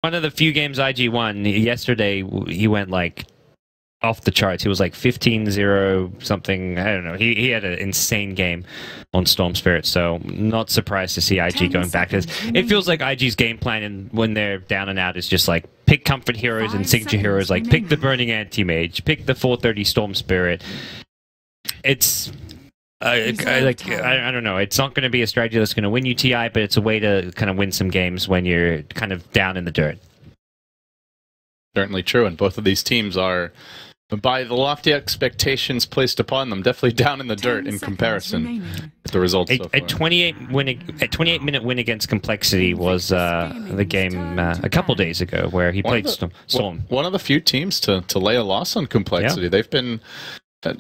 one of the few games IG won. Yesterday, he went like off the charts. He was like 15-0 something. I don't know. He had an insane game on Storm Spirit, so not surprised to see IG going back to this. It feels like IG's game plan, and when they're down and out, is just like pick comfort heroes and signature heroes. Like pick the Burning Anti-Mage, pick the 430 Storm Spirit. It's I don't know. It's not going to be a strategy that's going to win you TI, but it's a way to kind of win some games when you're kind of down in the dirt. Certainly true, and both of these teams are, by the lofty expectations placed upon them, definitely down in the dirt in comparison with the results so far. A 28-minute win against Complexity was the game a couple days ago where he played Storm. One of the few teams to lay a loss on Complexity. Yeah. They've been,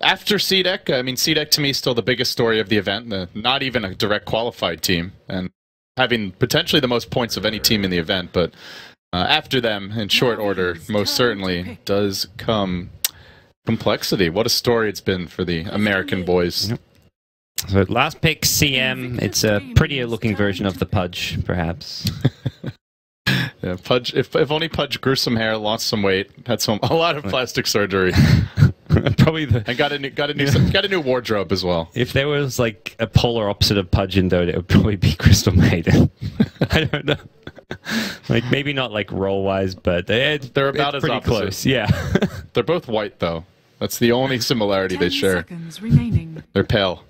after CDEC, I mean, CDEC to me is still the biggest story of the event, not even a direct qualified team, and having potentially the most points of any team in the event, but after them, in short order, most certainly does come Complexity. What a story it's been for the American boys. Yep. So last pick, CM. It's a prettier looking version of the Pudge, perhaps. Yeah, Pudge. If only Pudge grew some hair, lost some weight, had a lot of plastic surgery. Probably and got a new wardrobe as well. If there was like a polar opposite of Pudge in Dota, it would probably be Crystal Maiden. I don't know. Like maybe not like role wise, but they're about as pretty opposite. Close. Yeah. They're both white though. That's the only similarity they share. They're pale.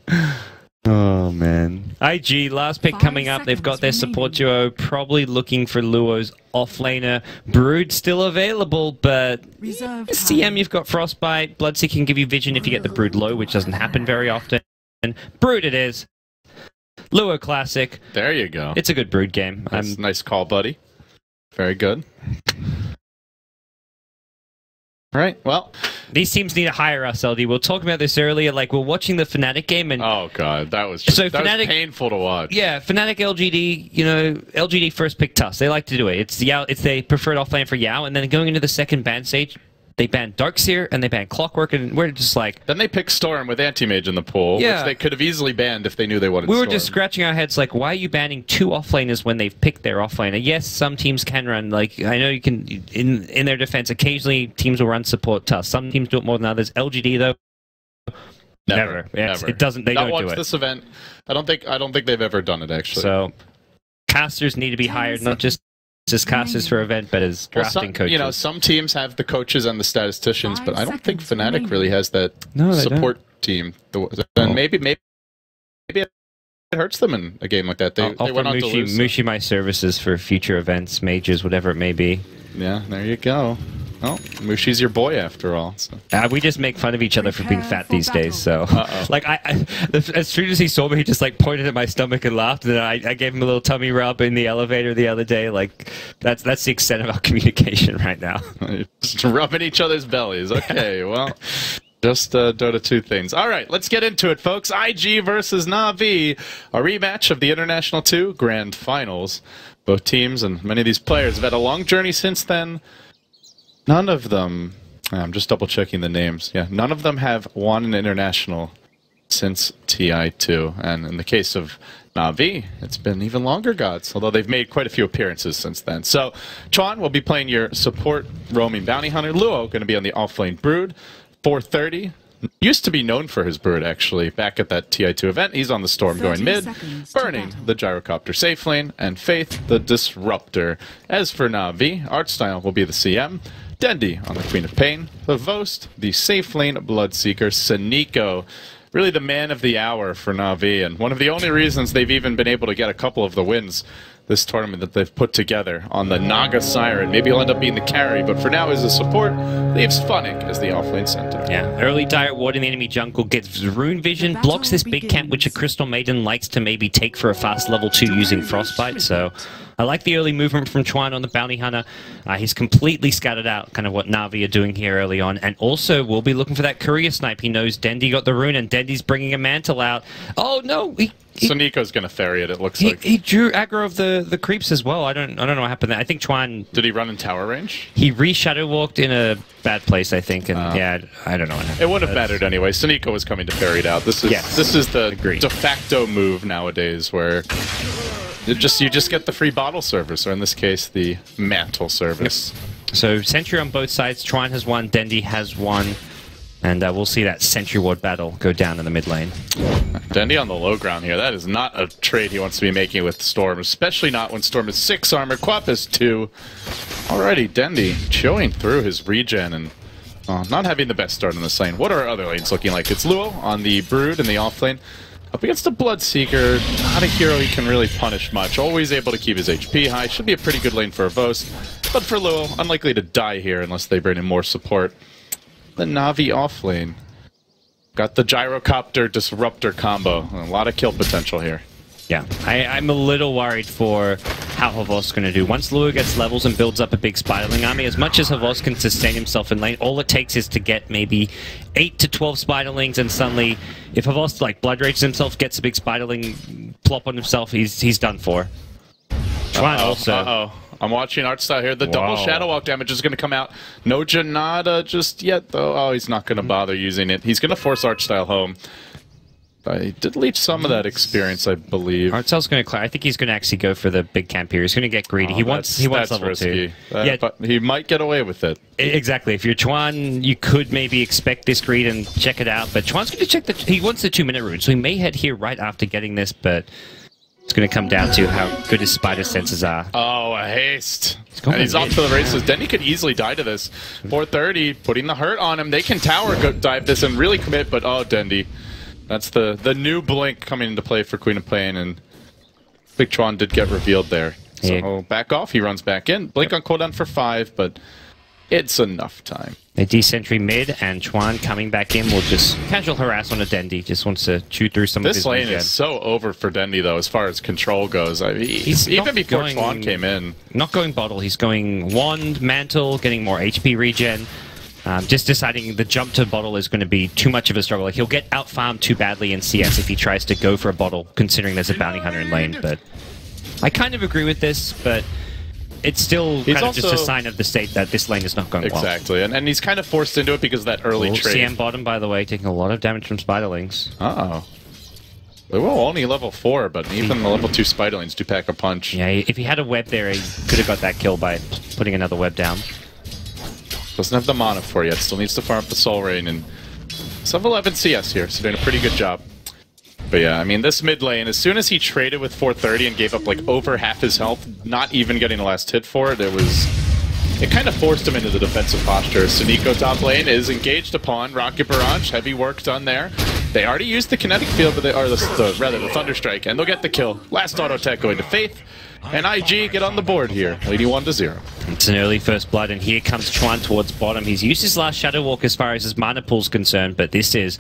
Oh man. IG last pick coming up. They've got their support duo, probably looking for Luo's offlaner. Brood still available, but CM you've got Frostbite. Bloodseeker can give you vision if you get the Brood low, which doesn't happen very often. Brood it is. Luo Classic. There you go. It's a good Brood game. That's a nice call, buddy. Very good. All right, well. These teams need to hire us, LD. We were talking about this earlier. Like, we're watching the Fnatic game, and oh god, that was Fnatic, was painful to watch. Yeah, Fnatic LGD. You know, LGD first pick Tusk. They like to do it. It's Yao. It's the preferred offlane for Yao, and then going into the second ban stage, they banned Darkseer and they banned Clockwork, and we're just like. Then they picked Storm with Anti-Mage in the pool, which they could have easily banned if they knew they wanted. We were Storm. just scratching our heads, like, why are you banning two offlaners when they've picked their offlaner? Yes, some teams can run. Like, I know you can. In their defense, occasionally teams will run support Tusk. Some teams do it more than others. LGD though. Never. It doesn't. They don't do it. This event, I don't think they've ever done it actually. So, casters need to be hired, not just casters for event, but as drafting coaches. You know, some teams have the coaches and the statisticians, but I don't think Fnatic really has that support team. And maybe it hurts them in a game like that. They went on to lose. Mushi my services for future events, mages, whatever it may be. Yeah, there you go. Oh, Mushi's your boy after all. So. We just make fun of each other for being fat these days. So, like, as soon as he saw me, he just like pointed at my stomach and laughed. And then I gave him a little tummy rub in the elevator the other day. Like, that's the extent of our communication right now. Just rubbing each other's bellies. Okay, well, just Dota 2 things. All right, let's get into it, folks. IG versus Na'Vi, a rematch of the International 2 Grand Finals. Both teams and many of these players have had a long journey since then. None of them, I'm just double checking the names, yeah, none of them have won an international since TI2. And in the case of Na'Vi, it's been even longer, gods, although they've made quite a few appearances since then. So, Chuan will be playing your support roaming bounty hunter. Luo going to be on the offlane Brood. 430, used to be known for his Brood, actually, back at that TI2 event. He's on the Storm going mid, Burning, the Gyrocopter safe lane, and Faith, the Disruptor. As for Na'Vi, Artstyle will be the CM. Dendi on the Queen of Pain, the Vost, the safe lane Bloodseeker, Saniko, really the man of the hour for Na'Vi, and one of the only reasons they've even been able to get a couple of the wins this tournament that they've put together on the Naga Siren. Maybe he'll end up being the carry, but for now as a support, leaves Funnick as the offlane center. Yeah, early Dire Ward in the enemy jungle gets Rune Vision, blocks this big camp, which a Crystal Maiden likes to maybe take for a fast level 2 using Frostbite, so I like the early movement from Chuan on the Bounty Hunter. He's completely scattered out kind of what Na'Vi are doing here early on, and also we'll be looking for that courier snipe. He knows Dendi got the rune, and Dendi's bringing a mantle out. Oh no! So Nico's going to ferry it, it looks like. He drew aggro of the creeps as well. I don't know what happened there. I think Chuan... Did he run in tower range? He re-shadow walked in a bad place, I think, and yeah, I don't know what happened. It wouldn't have mattered anyway. Sonico was coming to ferry it out. This is the de facto move nowadays where... you just get the free bottle service, or in this case, the mantle service. Yep. So Sentry on both sides. Trine has one, Dendi has one, and we'll see that Sentry Ward battle go down in the mid lane. Dendi on the low ground here. That is not a trade he wants to be making with Storm, especially not when Storm is 6 armor, Quap is 2. Already, Dendi chewing through his regen and not having the best start in this lane. What are our other lanes looking like? It's Luo on the Brood in the off lane. Up against the Bloodseeker, not a hero he can really punish much. Always able to keep his HP high. Should be a pretty good lane for a Vost. But for Luo, unlikely to die here unless they bring in more support. The Na'Vi off lane. Got the Gyrocopter Disruptor combo. A lot of kill potential here. Yeah, I'm a little worried for how Havos going to do. Once Luo gets levels and builds up a big Spiderling army, as much as Havos can sustain himself in lane, all it takes is to get maybe 8 to 12 Spiderlings, and suddenly, if Havos like Blood Rages himself, gets a big Spiderling plop on himself, he's done for. Trine also. I'm watching art style here. The double Shadow Walk damage is going to come out. No Janata just yet, though. Oh, he's not going to bother using it. He's going to force art style home. I did leech some of that experience, I believe. Artstyle's going to clear. I think he's going to actually go for the big camp here. He's going to get greedy. He wants level risky. 2. Yeah, but he might get away with it. Exactly. If you're Chuan, you could maybe expect this greed and check it out. But Chuan's going to check he wants the 2-minute rune, so he may head here right after getting this. But it's going to come down to how good his spider senses are. Oh, a haste. And he's off to the races. Denny could easily die to this. 430, putting the hurt on him. They can tower dive this and really commit, but oh, Dendi. That's the new Blink coming into play for Queen of Pain, and Big Chuan did get revealed there. So back off, he runs back in. Blink on cooldown for 5, but it's enough time. A D-Sentry mid, and Chuan coming back in will just casual harass on a Dendi. Just wants to chew through some of his This lane is so over for Dendi, though, as far as control goes. I mean, even before Chuan came in. Not going bottle, he's going wand, mantle, getting more HP regen. Just deciding the jump to bottle is going to be too much of a struggle. Like, he'll get out-farmed too badly in CS if he tries to go for a bottle, considering there's a bounty hunter in lane. But I kind of agree with this, but it's still kind of just a sign of the state that this lane is not going well. Exactly, and he's kind of forced into it because of that early trade. CM bottom, by the way, taking a lot of damage from Spiderlings. Uh-oh. They were only level 4, but even the level 2 Spiderlings do pack a punch. Yeah, if he had a web there, he could have got that kill by putting another web down. Doesn't have the mana for it yet. Still needs to farm up the Soul Rain, and sub 11 CS here, so doing a pretty good job. But yeah, I mean, this mid lane, as soon as he traded with 430 and gave up like over half his health, not even getting the last hit for it, it kind of forced him into the defensive posture. Suniko top lane is engaged upon. Rocket Barrage, heavy work done there. They already used the kinetic field, but rather the Thunderstrike, and they'll get the kill. Last auto tech going to Faith. And IG get on the board here, leading 1-0. It's an early first blood, and here comes Chuan towards bottom. He's used his last Shadow Walk as far as his mana pool's concerned, but this is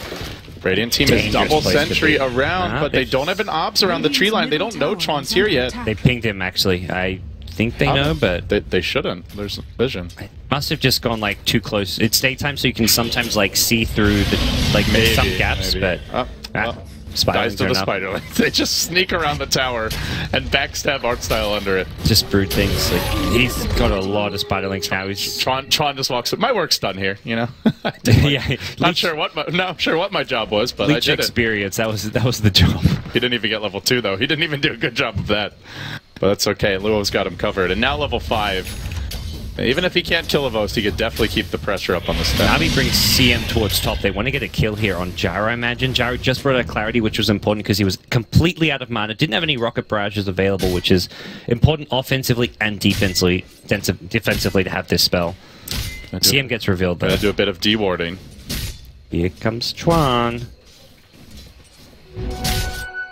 Radiant team is double sentry around, but they don't have an obs around the tree line. They don't know Chuan's here yet. They pinged him, actually. I think they know, but they shouldn't. There's vision. Must have just gone like too close. It's daytime, so you can sometimes like see through the some gaps, but dies to the Spiderlings. They just sneak around the tower and backstab art style under it. Just brood things. Like, he's got a lot of Spiderlings now. He's Tron just walks up. My work's done here, you know. Yeah, not sure what my job was, but Leech I did experience. That was the job. He didn't even get level 2 though. He didn't even do a good job of that. But that's okay. Luo's got him covered, and now level 5. Even if he can't kill a Vost, he could definitely keep the pressure up on the stack. Navi brings CM towards top. They want to get a kill here on Gyro, I imagine. Gyro just brought out clarity, which was important because he was completely out of mana. Didn't have any rocket barrages available, which is important offensively and defensively to have this spell. CM gets revealed, though. Gonna do a bit of dewarding. Here comes Chuan.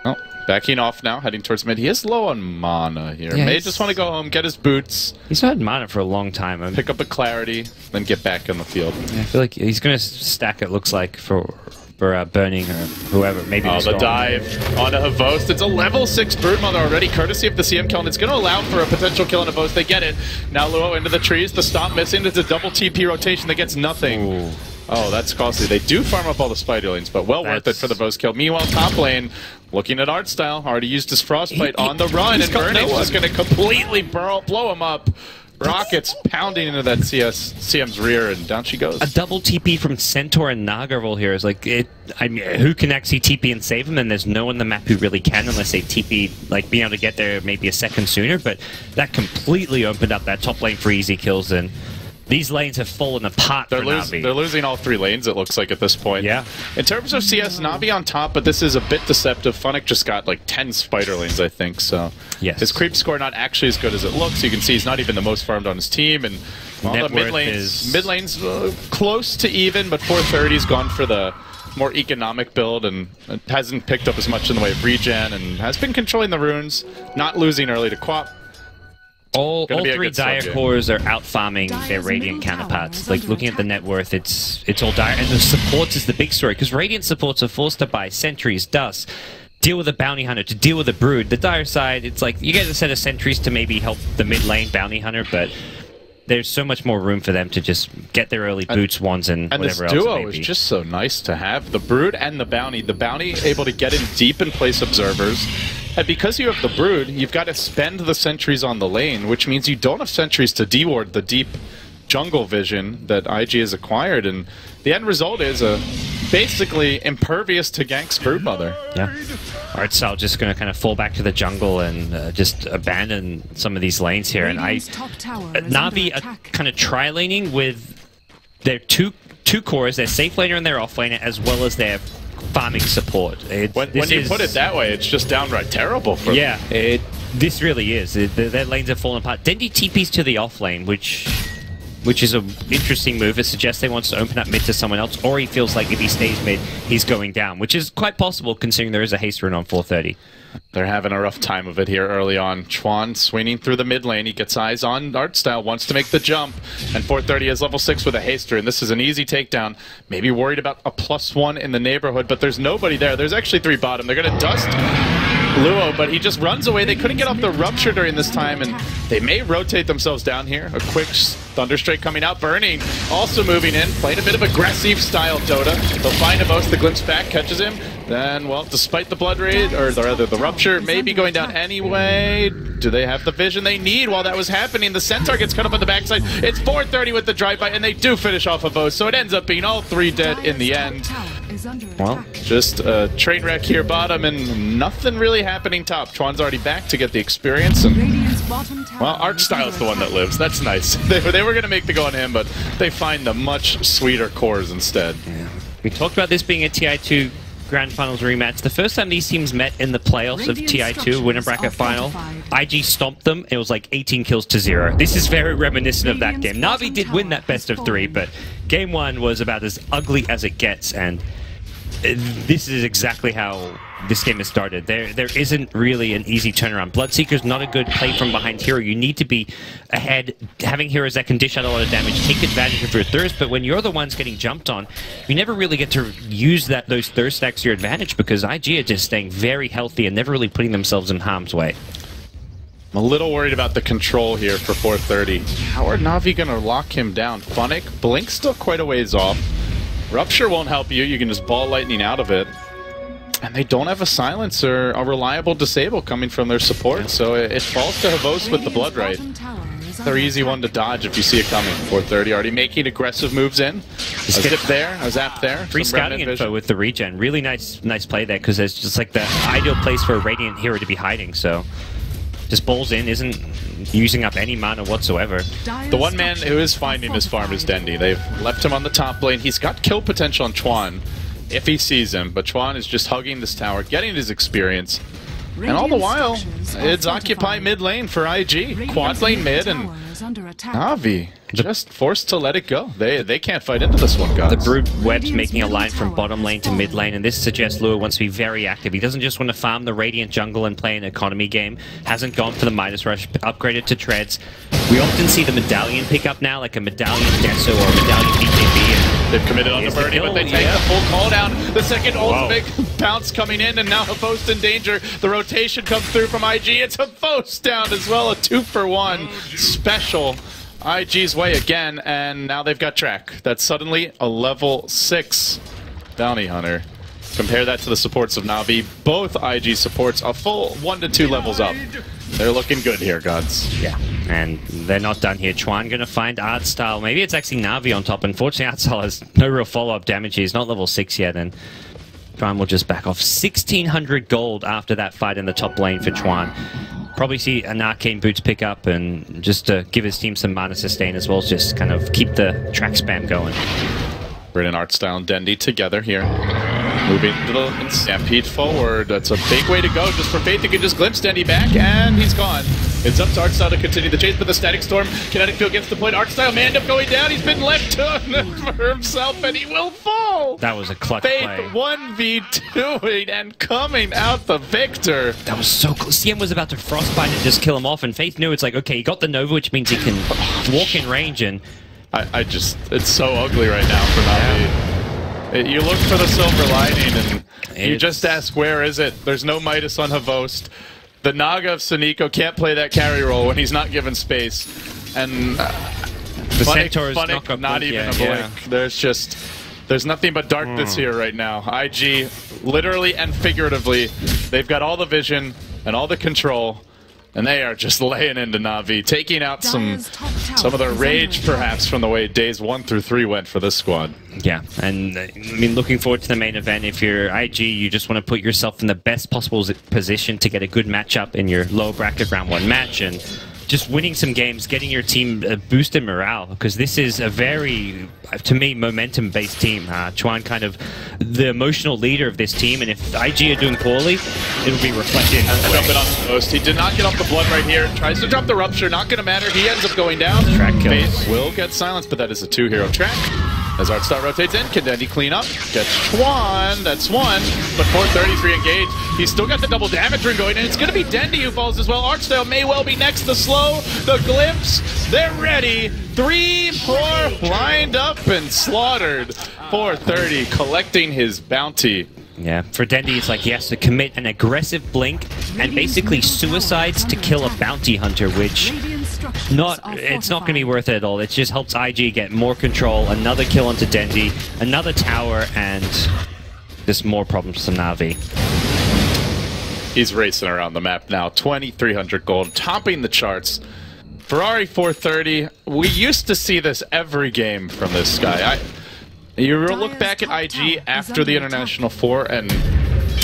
Oh, backing off now, heading towards mid. He is low on mana here. Yeah, May just want to go home, get his boots. He's not had mana for a long time. Pick up a clarity, then get back on the field. Yeah, I feel like he's going to stack, it looks like, for Burning or whoever. Maybe the dive onto Havost. It's a level 6 Broodmother already, courtesy of the CM kill, and it's going to allow for a potential kill on Havost. They get it. Now Luo into the trees. The stomp missing. It's a double TP rotation that gets nothing. Ooh. Oh, that's costly. They do farm up all the Spiderlings, but worth it for the Vost kill. Meanwhile, top lane, looking at art style, already used his Frostbite on the run, and Burning's just going to completely blow him up. Rockets pounding into that CM's rear, and down she goes. A double TP from Centaur and Naga roll here is like it. I mean, who can actually TP and save him? And there's no one on the map who really can, unless they TP, like being able to get there maybe a second sooner. But that completely opened up that top lane for easy kills, and these lanes have fallen apart for Na'Vi. They're losing all 3 lanes, it looks like, at this point. Yeah. In terms of CS, Na'Vi on top, but this is a bit deceptive. Funnick just got like 10 spider lanes, I think, so yes. His creep score not actually as good as it looks. You can see he's not even the most farmed on his team, and all the mid lanes close to even, but 430's gone for the more economic build and hasn't picked up as much in the way of regen and has been controlling the runes, not losing early to Quap. All 3 Dire cores are out farming their Radiant counterparts. Like, looking at the net worth, it's all Dire. And the supports is the big story, because Radiant supports are forced to buy sentries, dust, deal with a bounty hunter, to deal with a brood. The Dire side, it's like, you get a set of sentries to maybe help the mid lane bounty hunter, but there's so much more room for them to just get their early boots, wands, and whatever else. And this duo is just so nice to have. The brood and the bounty. The bounty able to get in deep and place observers. And because you have the brood, you've got to spend the sentries on the lane, which means you don't have sentries to deward the deep jungle vision that IG has acquired. And the end result is basically impervious to gank's broodmother. Yeah. Artsal just going to kind of fall back to the jungle and just abandon some of these lanes here. And Na'Vi are kind of tri-laning with their two cores, their safe laner and their off laner, as well as their farming support. When you put it that way, it's just downright terrible for them. Yeah, this really is. Their lanes have fallen apart. Dendi TPs to the off lane, which is an interesting move. It suggests he wants to open up mid to someone else, or he feels like if he stays mid, he's going down, which is quite possible considering there is a haste rune on 430. They're having a rough time of it here early on. Chuan swinging through the mid lane. He gets eyes on Artstyle, wants to make the jump, and 430 is level 6 with a haste rune. This is an easy takedown. Maybe worried about a +1 in the neighborhood, but there's nobody there. There's actually 3 bottom. They're going to dust Luo, but he just runs away. They couldn't get off the rupture during this time, and they may rotate themselves down here. A quick Thunderstrike coming out. Burning also moving in, playing a bit of aggressive style Dota. They'll find Avos, the glimpse back, catches him. Then, well, despite the blood raid, or rather the rupture, maybe going down anyway. Do they have the vision they need while that was happening? The Centaur gets cut up on the backside. It's 430 with the drive-by, and they do finish off Avos, so it ends up being all 3 dead in the end. Well, just a train wreck here bottom, and nothing really happening top. Chuan's already back to get the experience, and well, Archstyle's the one that lives. That's nice. They were going to make the go on him, but they find the much sweeter cores instead. Yeah. We talked about this being a TI2 Grand Finals rematch. The first time these teams met in the playoffs of TI2 winner bracket final, IG stomped them. It was like 18 kills to 0. This is very reminiscent of that game. Na'Vi did win that best of 3, but game 1 was about as ugly as it gets, and this is exactly how this game has started. There isn't really an easy turnaround. Bloodseeker's not a good play from behind hero. You need to be ahead, having heroes that can dish out a lot of damage, take advantage of your thirst, but when you're the ones getting jumped on, you never really get to use those thirst stacks to your advantage, because IG are just staying very healthy and never really putting themselves in harm's way. I'm a little worried about the control here for 430. How are Na'Vi going to lock him down? Funnick, Blink's still quite a ways off. Rupture won't help you. You can just ball lightning out of it. And they don't have a silence or a reliable disable coming from their support, so it falls to Havos with the blood right. They're easy one to dodge if you see it coming. 430 already making aggressive moves in. A zip there, a zap there. Free scouting info with the regen. Really nice play there, because it's just like the ideal place for a Radiant hero to be hiding, so just balls in, isn't using up any mana whatsoever. The one man who is finding his farm is Dendi. They've left him on the top lane. He's got kill potential on Chuan if he sees him, but Chuan is just hugging this tower, getting his experience. And all the while, it's occupy mid lane for IG. Quad lane mid, and Na'Vi just forced to let it go. They can't fight into this one, guys. The Brood Web's making a line from bottom lane to mid lane, and this suggests Lua wants to be very active. He doesn't just want to farm the Radiant jungle and play an economy game. Hasn't gone for the Midas Rush, upgraded to treads. We often see the Medallion pick up now, like a Medallion Deso or a Medallion BKB. They've committed on the birdie, but they take the full call down. The second ultimate bounce coming in, and now Havos in danger. The rotation comes through from IG. It's Havos down as well, a 2-for-1 special. IG's way again, and now they've got track. That's suddenly a level 6 bounty hunter. Compare that to the supports of Na'Vi. Both IG supports a full 1 to 2 levels up. They're looking good here, gods. Yeah, and they're not done here. Chuan going to find Artstyle. Maybe it's actually Na'Vi on top. Unfortunately, Artstyle has no real follow-up damage. He's not level 6 yet, and Chuan will just back off. 1,600 gold after that fight in the top lane for Chuan. Probably see an Arcane Boots pick up, and just to give his team some mana sustain as well as just kind of keep the track spam going. Brilliant Artstyle and Dendi together here. Moving to the Stampede forward. That's a big way to go. Just for Faith, you can just glimpse Dendi back, and he's gone. It's up to Artstyle to continue the chase, but the Static Storm, Kinetic Field gets the point. Artstyle may end up going down. He's been left to for himself, and he will fall. That was a clutch Faith play. 1v2ing and coming out the victor. That was so close. CM was about to Frostbite and just kill him off, and Faith knew it's like, okay, he got the Nova, which means he can walk in range, and it's so ugly right now for Na'Vi. You look for the silver lining, and you just ask, where is it? There's no Midas on Havost. The Naga of Suniko can't play that carry role when he's not given space. And the Centaur is not even a blink. There's nothing but darkness here right now. IG, literally and figuratively, they've got all the vision and all the control. And they are just laying into Na'Vi, taking out some of the rage, perhaps, from the way days 1 through 3 went for this squad. Yeah, and I mean, looking forward to the main event. If you're IG, you just want to put yourself in the best possible position to get a good matchup in your low bracket round 1 match, and just winning some games, getting your team a boost in morale, because this is a very, to me, momentum-based team. Chuan kind of the emotional leader of this team, and if IG are doing poorly, it'll be reflected. Jumping on the post. He did not get off the blood right here. Tries to drop the Rupture, not going to matter. He ends up going down. Track kill. Faith will get silenced, but that is a 2-hero track. As Artstyle rotates in, can Dendi clean up? Gets Chuan, that's one, but 433 engaged. He's still got the double damage ring going, and it's going to be Dendi who falls as well. Artstyle may well be next. The slow, the glimpse, they're ready. 3, 4 lined up and slaughtered. 430 collecting his bounty. Yeah, for Dendi, it's like he has to commit an aggressive blink and basically suicides to kill a bounty hunter, which it's not going to be worth it at all. It just helps IG get more control, another kill onto Dendi, another tower, and just more problems to Na'Vi. He's racing around the map now, 2,300 gold, topping the charts. Ferrari 430, we used to see this every game from this guy. You look back at IG after the International 4, and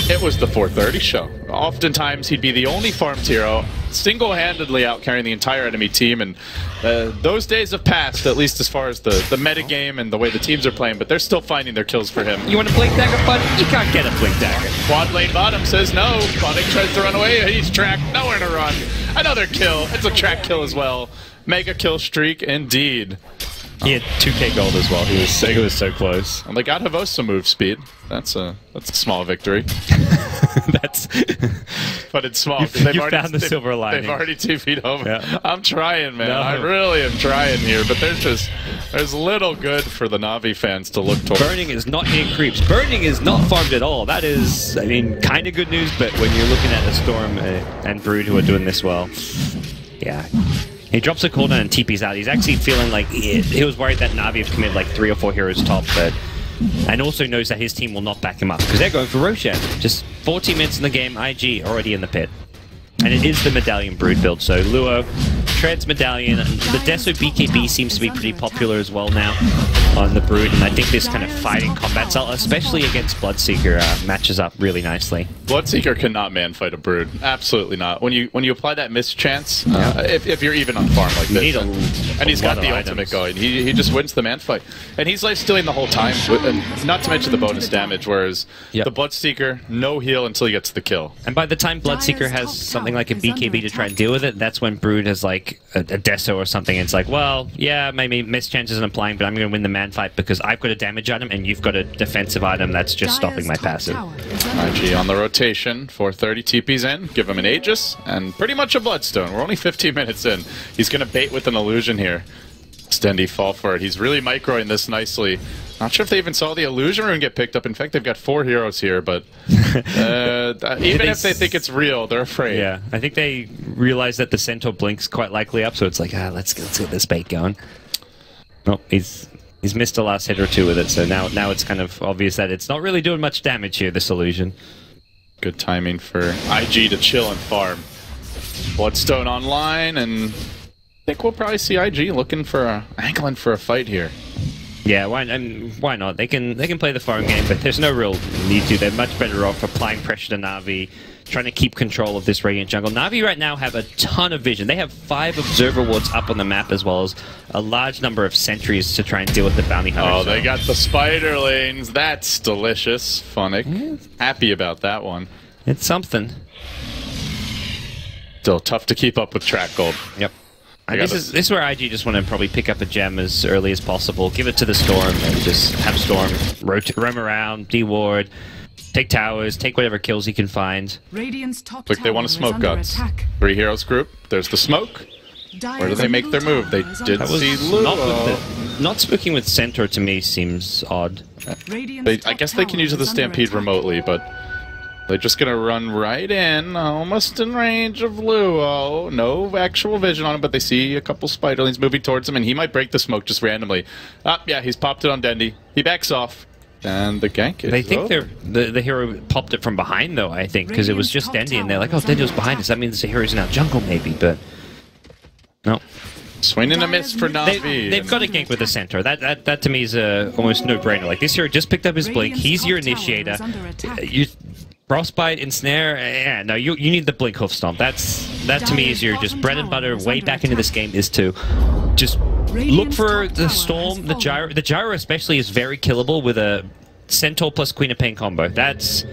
it was the 430 show. Oftentimes, he'd be the only farmed hero, single-handedly out-carrying the entire enemy team, and those days have passed, at least as far as the meta game and the way the teams are playing, but they're still finding their kills for him. You want a Blink Dagger, bud? You can't get a Blink Dagger. Quad lane bottom says no. Quad tries to run away. He's tracked. Nowhere to run. Another kill. It's a track kill as well. Mega kill streak, indeed. He had 2k gold as well. He was so close. And they got Havost some move speed. That's a small victory. But it's small. You found the silver lining. They've already 2 feet over. Yeah. I'm trying, man. No. I really am trying here. But there's little good for the Na'Vi fans to look towards. Burning is not hitting creeps. Burning is not farmed at all. That is, I mean, kind of good news. But when you're looking at the Storm and Brood who are doing this well, yeah. He drops a cooldown and TP's out. He's actually feeling like he was worried that Na'Vi have committed like 3 or 4 heroes top, and also knows that his team will not back him up because they're going for Roshan. Just 14 minutes in the game, IG already in the pit. And it is the Medallion Brood build, so Luo treads Medallion. The Deso BKB seems to be pretty popular as well now on the Brood, and I think this kind of fighting combat style, especially against Bloodseeker, matches up really nicely. Bloodseeker cannot man-fight a Brood. Absolutely not. When you apply that mischance, if you're even on farm like this, and he's got the ultimate going, he just wins the man-fight. And he's life-stealing the whole time, not to mention the bonus damage, whereas the Bloodseeker, no heal until he gets the kill. And by the time Bloodseeker has something like a BKB to try and deal with it, that's when Brood has like a Deso or something. It's like, well, yeah, maybe mischance isn't applying, but I'm going to win the man fight because I've got a damage item and you've got a defensive item that's just stopping my passive. IG on the rotation, 430 TP's in, give him an Aegis, and pretty much a Bloodstone. We're only 15 minutes in. He's going to bait with an illusion here. Stendi fall for it. He's really microing this nicely. Not sure if they even saw the illusion rune get picked up. In fact, they've got 4 heroes here, but even if they think it's real, they're afraid. Yeah, I think they realize that the Centaur blinks quite likely up, so it's like, let's get this bait going. Nope, he's missed the last hit or 2 with it, so now it's kind of obvious that it's not really doing much damage here, this illusion. Good timing for IG to chill and farm. Bloodstone online, and I think we'll probably see IG angling for a fight here. Yeah, why not? They can play the farm game, but there's no real need to. They're much better off applying pressure to Na'Vi, trying to keep control of this Radiant jungle. Na'Vi right now have a ton of vision. They have 5 observer wards up on the map, as well as a large number of sentries to try and deal with the bounty hunters. Oh, they got the spider lanes. That's delicious. Funnick. Happy about that one. It's something. Still tough to keep up with track gold. Yep. This is where IG just want to probably pick up a gem as early as possible, give it to the Storm, and just have Storm roam around, deward, take towers, take whatever kills he can find. Radiant's top Like they want to smoke guns. 3 heroes group. There's the smoke. Where do they make their move? They did see Luo. Not smoking with Centaur to me seems odd. I guess they can use the Stampede remotely, but they're just going to run right in, almost in range of Luo. No actual vision on him, but they see a couple spiderlings moving towards him, and he might break the smoke just randomly. Yeah, he's popped it on Dendi. He backs off, and the gank is They think over. the hero popped it from behind, though, I think, because it was just Dendi, and they're like, oh, Dendi was behind us. That means the hero's in our jungle, maybe, but no. Swing and a miss for Na'Vi. They've got a gank with the Centaur. That to me is almost no-brainer. Like, this hero just picked up his Blink. He's your initiator. Frostbite, Ensnare, yeah, no, you need the Blink Hoof Stomp. That to me is your just bread and butter way back into this game, is to just look for the Storm, the Gyro. The Gyro especially is very killable with a Centaur plus Queen of Pain combo. That's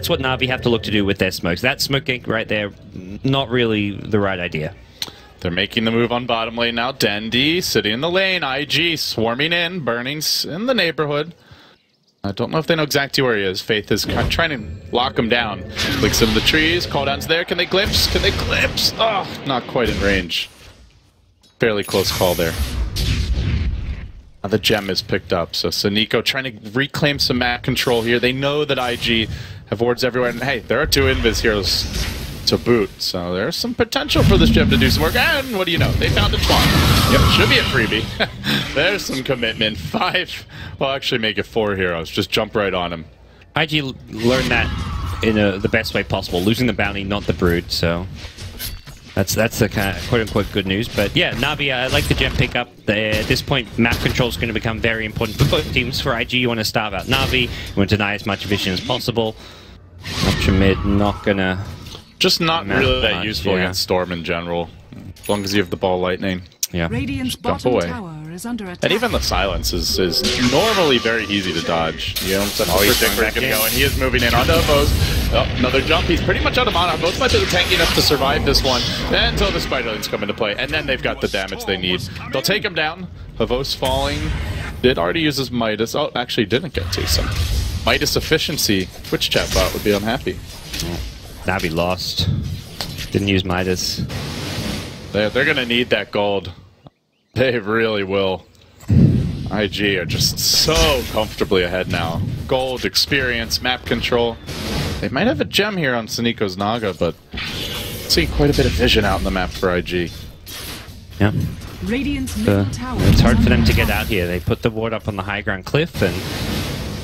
what Na'Vi have to look to do with their smokes. That smoke gank right there, not really the right idea. They're making the move on bottom lane now. Dendi sitting in the lane. IG swarming in, burning in the neighborhood. I don't know if they know exactly where he is. Faith is trying to lock him down. Clicks into the trees. Cooldown's there. Can they glimpse? Can they glimpse? Oh, not quite in range. Fairly close call there. Now the gem is picked up. So Saniko trying to reclaim some map control here. They know that IG have wards everywhere. And hey, there are 2 invis heroes to boot. So there's some potential for this gem to do some work. And what do you know? They found a spawn. Yep, should be a freebie. There's some commitment. 5. Well, actually make it 4 heroes. Just jump right on him. IG learned that in the best way possible. Losing the bounty, not the brood, so that's the kind of quote-unquote good news. But yeah, Na'Vi, I like the gem pickup. At this point, map control is going to become very important for both teams. For IG, you want to starve out Na'Vi. You want to deny as much vision as possible. Option mid, not going to... Just not really that useful against Storm in general. As long as you have the ball lightning. Yeah. Just jump away. And even the silence is normally very easy to dodge. You know, that's where can go, and he is moving in onto Avos. Oh, another jump. He's pretty much out of mana. Both might be tanky enough to survive this one until the spiderlings come into play, and then they've got the damage they need. They'll take him down. Avos falling. Did already use his Midas. Oh, actually didn't get to some Midas efficiency. Twitch chat bot would be unhappy. Na'Vi lost. Didn't use Midas. They're going to need that gold. They really will. IG are just so comfortably ahead now. Gold, experience, map control. They might have a gem here on Saniko's Naga, but see quite a bit of vision out in the map for IG. Yeah. It's hard for them to get out here. They put the ward up on the high ground cliff, and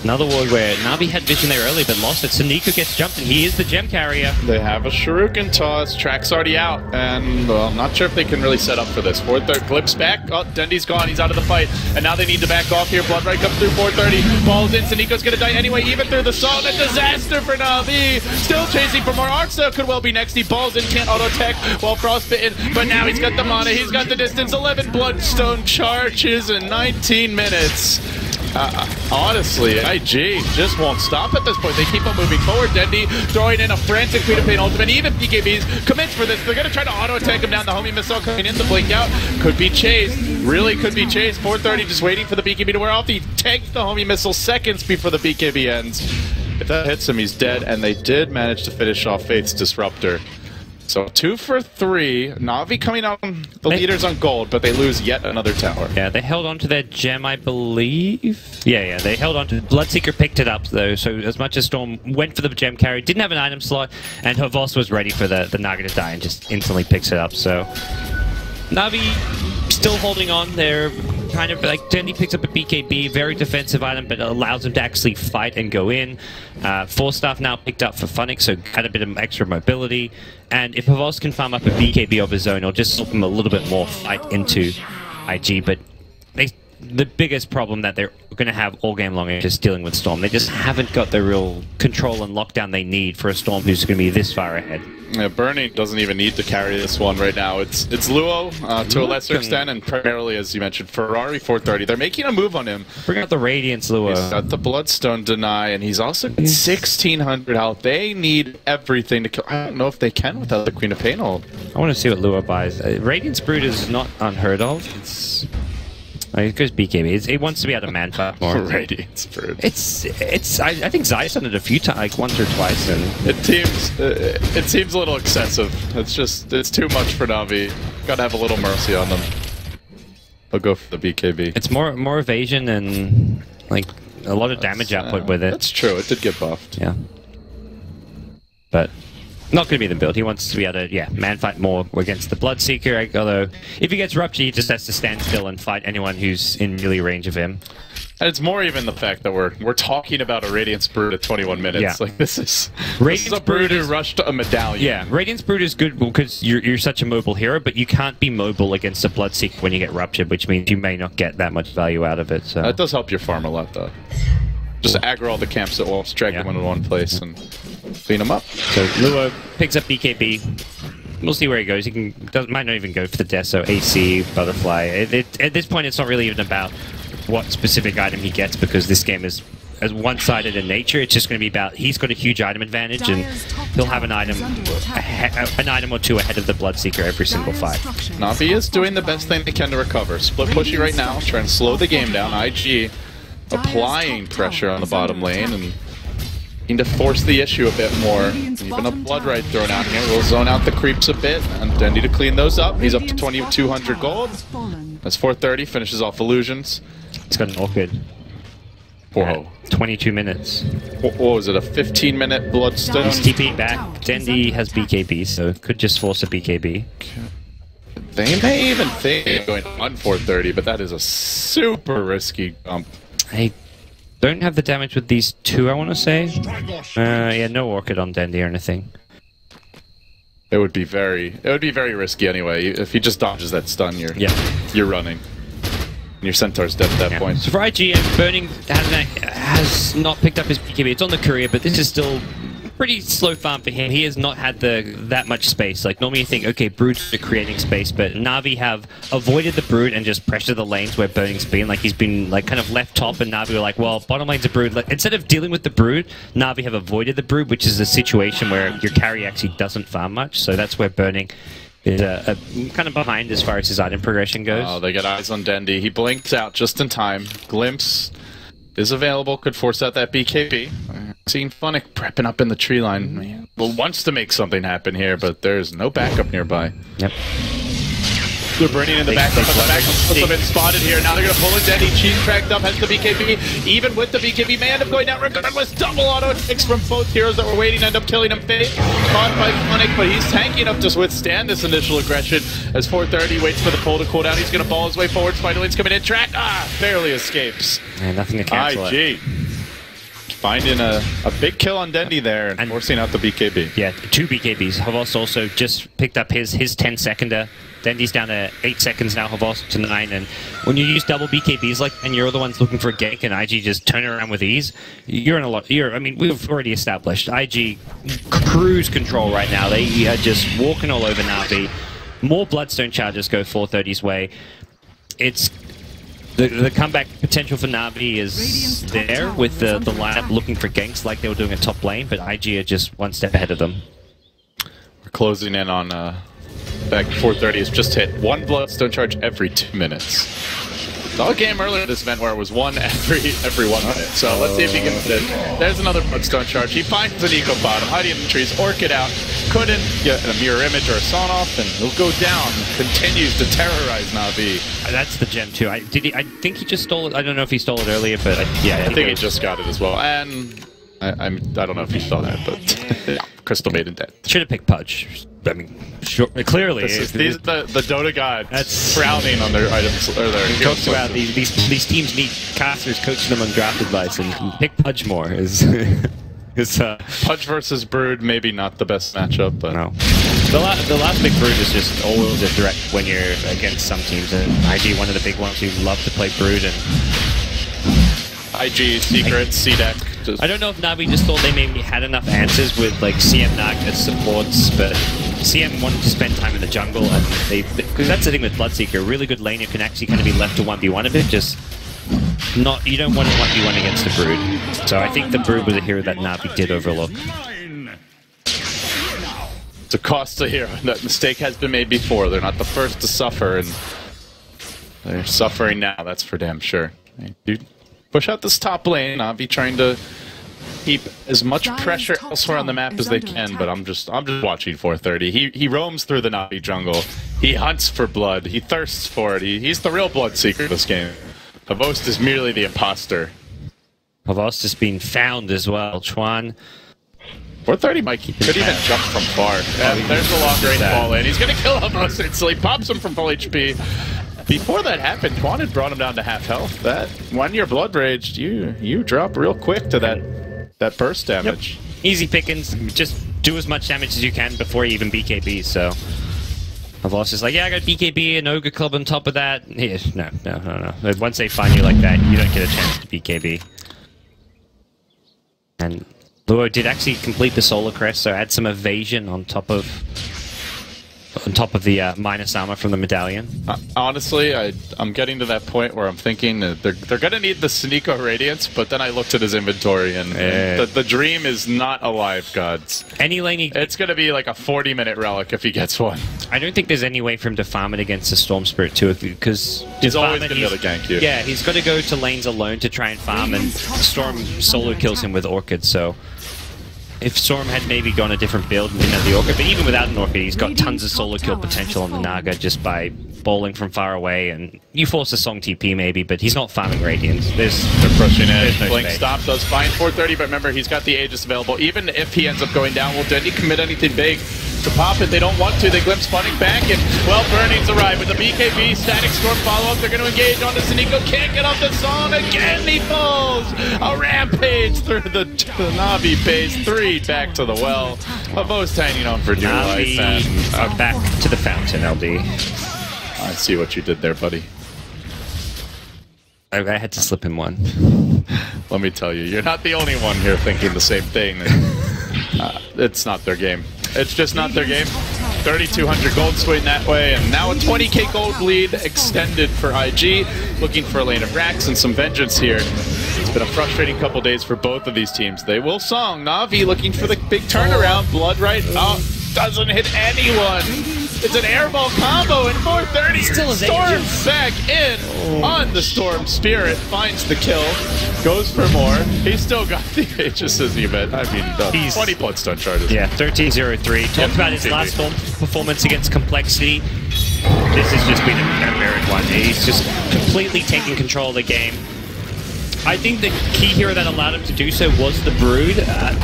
another ward where Na'Vi had vision there early but lost it. Saniko gets jumped and he is the gem carrier. They have a Shuriken toss. Track's already out, and well, I'm not sure if they can really set up for this. 430 glimpse back. Oh, Dendi's gone. He's out of the fight, and now they need to back off here. Blood right comes through 430. Balls in. Saniko's gonna die anyway, even through the salt. A disaster for Na'Vi. Still chasing for more. Arxa could well be next. He balls in, can't auto tech while frostbitten, but now he's got the mana. He's got the distance. 11 Bloodstone charges in 19 minutes. Honestly, IG just won't stop at this point. They keep on moving forward. Dendi throwing in a frantic Queen of Pain ultimate. Even BKBs commits for this. They're going to try to auto-attack him down. The homie missile coming in. The blink out could be chased. Really could be chased. 430 just waiting for the BKB to wear off. He tanks the homie missile seconds before the BKB ends. If that hits him, he's dead. And they did manage to finish off Faith's Disruptor. So 2 for 3. Na'Vi coming out the leaders on gold, but they lose yet another tower. Yeah, they held on to their gem, I believe. Yeah, they held on to Bloodseeker picked it up, though, so as much as Storm went for the gem carry, didn't have an item slot, and Havos was ready for the Naga to die and just instantly picks it up, so... Na'Vi still holding on. They're kind of like Dendy picks up a BKB, very defensive item, but it allows him to actually fight and go in. 4-staff now picked up for Funix, so had a bit of extra mobility. And if Havos can farm up a BKB of his own, it'll just help him a little bit more fight into IG. But the biggest problem that they're going to have all game long is just dealing with Storm. They just haven't got the real control and lockdown they need for a Storm who's going to be this far ahead. Yeah, Burning doesn't even need to carry this one right now. It's Luo to a lesser extent, and primarily, as you mentioned, Ferrari 430. They're making a move on him. Bring out the Radiance, Luo. He's got the Bloodstone deny, and he's also 1,600 health. They need everything to kill. I don't know if they can without the Queen of Pain ult. I want to see what Luo buys. Radiance Brood is not unheard of. It's... Oh, it goes BKB. It wants to be able to man fight more. Radiance Brood. I think Zai's done it a few times, like once or twice, and it seems a little excessive. It's too much for Na'Vi. Gotta have a little mercy on them. I'll go for the BKB. It's more evasion and like a lot of damage output with it. That's true. It did get buffed. Yeah, but not going to be the build. He wants to be able to, man fight more against the Bloodseeker, although if he gets ruptured, he just has to stand still and fight anyone who's in melee range of him. And it's more even the fact that we're talking about a Radiance Brood at 21 minutes. Yeah. Like this is Radiance a Brood who rushed a medallion. Yeah, Radiance Brood is good because you're such a mobile hero, but you can't be mobile against a Bloodseeker when you get ruptured, which means you may not get that much value out of it. So that does help your farm a lot, though. Just aggro all the camps at once, drag them into one place, and clean them up. So Luo picks up BKB. We'll see where he goes. Might not even go for the Deso, AC, Butterfly. At this point, it's not really even about what specific item he gets because this game is as one-sided in nature. It's just going to be about he's got a huge item advantage and he'll have an item or two ahead of the Bloodseeker every single fight. Na'Vi is doing the best thing they can to recover. Split pushing right now, trying to slow the game down. IG applying pressure on the bottom lane and need to force the issue a bit more. Even a Blood Right thrown out here. We'll zone out the creeps a bit and then need to clean those up. He's up to 2,200 gold. That's 430, finishes off Illusions. It's got an Orchid. Whoa. 22 minutes. What was it, a 15-minute Bloodstone? He's TP back. Dendi has BKB, so could just force a BKB. They may even think going on 430, but that is a super risky jump. I don't have the damage with these two, I want to say. Yeah, no Orchid on Dendi or anything. It would be very risky anyway. If he just dodges that stun, you're running. And your Centaur's dead at that point. So for IGM, Burning has not picked up his BKB. It's on the courier, but this is still pretty slow farm for him. He has not had that much space. Like normally you think, okay, Brood's creating space, but Na'Vi have avoided the Brood and just pressured the lanes where Burning's been. Like he's been like kind of left top, and Na'Vi were like, well, bottom lane's a Brood. Like instead of dealing with the Brood, Na'Vi have avoided the Brood, which is a situation where your carry actually doesn't farm much. So that's where Burning is kind of behind as far as his item progression goes. Oh, they got eyes on Dendi. He blinks out just in time. Glimpse is available. Could force out that BKB. Seeing Funnick prepping up in the tree line. Well, wants to make something happen here, but there's no backup nearby. Yep. They're burning in the back. Puts them in spotted here. Now they're going to pull in Dendi. Cheese cracked up, has the BKB. Even with the BKB, may end up going down regardless. Double auto attacks from both heroes that were waiting, end up killing him. Fate caught by Funnick, but he's tanky enough to withstand this initial aggression. As 430 waits for the pull to cool down, he's going to ball his way forward. Spiderlane's coming in. Track. Barely escapes. Yeah, nothing to cancel it. Finding a big kill on Dendi there and forcing out the BKB. Yeah, 2 BKBs. Havos also just picked up his 10-seconder. Dendi's down to 8 seconds now, Havos to 9, and when you use double BKBs like, and you're the ones looking for a gank and IG just turn around with ease, you're in a lot. I mean, we've already established IG cruise control right now. They are just walking all over Na'Vi. More Bloodstone charges go 430's way. It's the comeback potential for Na'Vi is there with the lineup looking for ganks like they were doing at top lane, but IG are just one step ahead of them. We're closing in on back 430 has just hit 1 Bloodstone charge every 2 minutes. Saw a game earlier this event where it was 1 every 1 minute. So let's see if he can fit it. There's another Bloodstone charge. He finds an eco bottom, hiding in the trees, Orchid out. Couldn't get a mirror image or a sawn off, and he'll go down. Continues to terrorize Na'Vi. That's the gem too. I think he just stole it. I don't know if he stole it earlier, but I think he just got it as well. And I don't know if he saw that, but Crystal Maiden dead. Should have picked Pudge. I mean, sure, clearly. These are the Dota gods frowning on their items. Or their talks about these teams need casters coaching them on draft advice, and pick Pudge more is Pudge versus Brood, maybe not the best matchup, but no. The last big Brood is just always a threat when you're against some teams, and IG one of the big ones who love to play Brood. And IG, Secret, C-Deck. I don't know if Navi just thought they maybe had enough answers with like CM Nag as supports, but CM wanted to spend time in the jungle, and because that's the thing with Bloodseeker, really good lane, you can actually kind of be left to 1v1 a bit, just not, you don't want to 1v1 against the Brood. So I think the Brood was a hero that Navi did overlook. It's a costly hero. That mistake has been made before. They're not the first to suffer, and they're suffering now, that's for damn sure. Dude, push out this top lane. Navi trying to keep as much pressure elsewhere on the map as they can, but I'm just watching 430. He roams through the Navi jungle. He hunts for blood. He thirsts for it. He's the real blood seeker in this game. Havost is merely the imposter. Havost has been found as well. Chuan. 430 might could even jump from far. Yeah, there's the long range ball in. He's gonna kill Havost instantly. Pops him from full HP. Before that happened, Chuan had brought him down to half health. That when you're blood raged, you drop real quick to that burst damage. Yep. Easy pickings. Just do as much damage as you can before you even BKB. So Havost is like, yeah, I got BKB and Ogre Club on top of that. Yeah, no. Once they find you like that, you don't get a chance to BKB. And Luo did actually complete the Solar Crest, so add some evasion on top of the minus armor from the medallion. Honestly, I'm getting to that point where I'm thinking that they're going to need the Sneeko Radiance, but then I looked at his inventory, and the dream is not alive, gods. Any lane it's going to be like a 40-minute relic if he gets one. I don't think there's any way for him to farm it against the Storm Spirit too, because he's always going to be able to gank you. Yeah, he's got to go to lanes alone to try and farm, and Storm solo kills him with Orchid, so if Storm had maybe gone a different build and didn't have the Orchid, but even without an Orchid, he's got tons of solo kill potential on the Naga just by bowling from far away, and you force a Song TP maybe, but he's not farming Radiance. They're pushing it. No Blink stop does fine 430, but remember, he's got the Aegis available. Even if he ends up going down, will Dendy commit anything big to pop it? They don't want to. They glimpse Funning back, and, well, Burnings arrive with the BKB, Static Storm follow-up. They're going to engage on the Sneeko. Can't get off the Song. Again, he falls. A rampage through the Navi base. 3 back to the well. Havost hanging on for dear life. And back to the fountain, LD. I see what you did there, buddy. I had to slip him one. Let me tell you, you're not the only one here thinking the same thing. It's not their game. It's just not their game. 3,200 gold swing that way, and now a 20k gold lead extended for IG. Looking for a lane of Rax and some vengeance here. It's been a frustrating couple days for both of these teams. They will song. Navi looking for the big turnaround. Blood right. Oh, doesn't hit anyone. It's an airball combo, and 430 still storms back in on the Storm Spirit, finds the kill, goes for more. He's still got the Aegis as he bet. I mean, 20 bloodstone charges. Yeah, 13-0-3. Talked about his last Storm performance against Complexity. This has just been a mirrored one. He's just completely taking control of the game. I think the key hero that allowed him to do so was the Brood.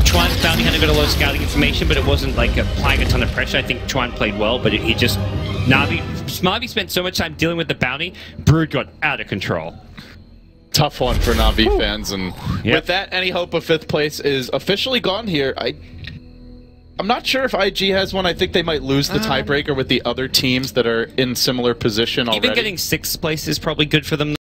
Chuan's bounty hunter got a lot of scouting information, but it wasn't like applying a ton of pressure. I think Chuan played well, but he just... Navi spent so much time dealing with the bounty, Brood got out of control. Tough one for Navi fans, and with that, any hope of 5th place is officially gone here. I'm not sure if IG has one. I think they might lose the tiebreaker with the other teams that are in similar position already. Even getting 6th place is probably good for them.